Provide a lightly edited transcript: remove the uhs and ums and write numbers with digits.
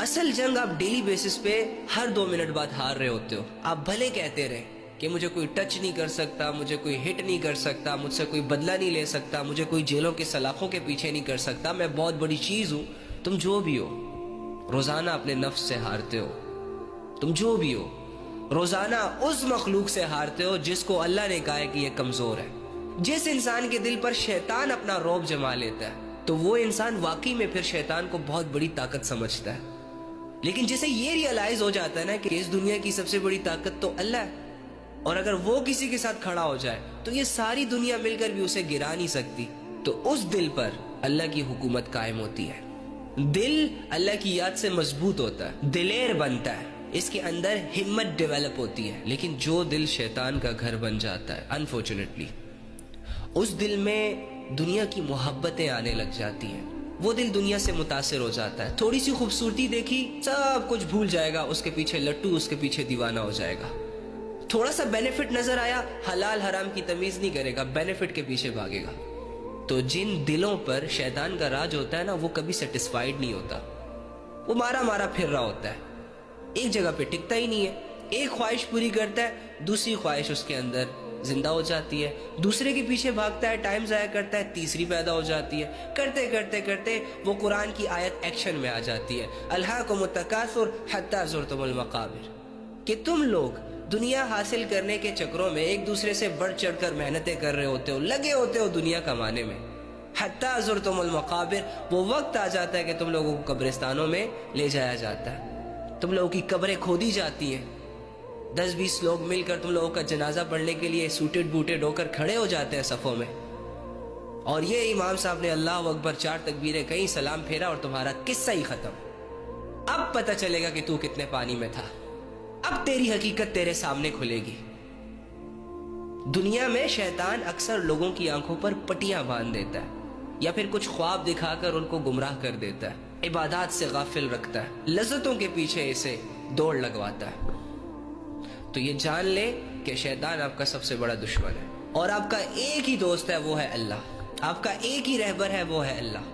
اصل جنگ آپ ڈیلی بیسس پہ ہر 2 منٹ بعد ہار رہے ہوتے ہو. آپ بھلے کہتے رہے کہ مجھے کوئی ٹچ نہیں کر سکتا, مجھے کوئی ہٹ نہیں کر سکتا, مجھ سے کوئی بدلہ نہیں لے سکتا, مجھے کوئی جیلوں کے سلاخوں کے پیچھے نہیں کر سکتا, میں بہت بڑی چیز ہوں. تم جو بھی ہو روزانہ اپنے نفس سے ہارتے ہو. تم جو بھی ہو روزانہ اس مخلوق سے ہارتے ہو جس کو اللہ نے کہا ہے کہ یہ کمزور ہے. جس انسان کے دل پر شیطان اپنا رعب جما لیتا ہے تو وہ انسان واقعی میں پھر شیطان کو بہت بڑی طاقت سمجھتا ہے. لیکن جسے یہ ریئلائز ہو جاتا ہے نا کہ اس دنیا کی سب سے بڑی طاقت تو اللہ ہے, اور اگر وہ کسی کے ساتھ کھڑا ہو جائے تو یہ ساری دنیا مل کر بھی اسے گرا نہیں سکتی, تو اس دل پر اللہ کی حکومت قائم ہوتی ہے. دل اللہ کی یاد سے مضبوط ہوتا ہے, دلیر بنتا ہے, اس کے اندر ہمت ڈیولپ ہوتی ہے. لیکن جو دل شیطان کا گھر بن جاتا ہے انفارچونیٹلی, اس دل میں دنیا کی محبتیں آنے لگ جاتی ہیں. وہ دل دنیا سے متاثر ہو جاتا ہے. تھوڑی سی خوبصورتی دیکھی سب کچھ بھول جائے گا, اس کے پیچھے لٹو, اس کے پیچھے دیوانہ ہو جائے گا. تھوڑا سا بینیفٹ نظر آیا, حلال حرام کی تمیز نہیں کرے گا, بینیفٹ کے پیچھے بھاگے گا. تو جن دلوں پر شیطان کا راج ہوتا ہے نا, وہ کبھی سیٹسفائیڈ نہیں ہوتا, وہ مارا مارا پھر رہا ہوتا ہے, ایک جگہ پہ ٹکتا ہی نہیں ہے. ایک خواہش پوری کرتا ہے, دوسری خواہش اس کے اندر زندہ ہو جاتی ہے, دوسرے کے پیچھے بھاگتا ہے, ٹائم ضائع کرتا ہے, تیسری پیدا ہو جاتی ہے. کرتے کرتے کرتے وہ قرآن کی آیت ایکشن میں آ جاتی ہے, الہاکم التکاثر حتی زرتم المقابر, کہ تم لوگ دنیا حاصل کرنے کے چکروں میں ایک دوسرے سے بڑھ چڑھ کر محنتیں کر رہے ہوتے ہو, لگے ہوتے ہو دنیا کمانے میں. حتی زرتم المقابر, وہ وقت آ جاتا ہے کہ تم لوگوں کو قبرستانوں میں لے جایا جاتا ہے, تم لوگوں کی قبریں کھودی جاتی ہیں, 10-20 لوگ مل کر تم لوگوں کا جنازہ پڑھنے کے لیے سوٹڈ بوٹڈ ہو کر کھڑے ہو جاتے ہیں صفوں میں, اور یہ امام صاحب نے اللہ اکبر 4 تکبیریں کہیں, سلام پھیرا, اور تمہارا قصہ ہی ختم. اب پتہ چلے گا کہ تو کتنے پانی میں تھا, اب تیری حقیقت تیرے سامنے کھلے گی. دنیا میں شیطان اکثر لوگوں کی آنکھوں پر پٹیاں باندھ دیتا ہے, یا پھر کچھ خواب دکھا کر ان کو گمراہ کر دیتا ہے, عبادات سے غافل رکھتا ہے, لذتوں کے پیچھے اسے دوڑ لگواتا ہے. تو یہ جان لے کہ شیطان آپ کا سب سے بڑا دشمن ہے, اور آپ کا ایک ہی دوست ہے, وہ ہے اللہ. آپ کا ایک ہی رہبر ہے, وہ ہے اللہ.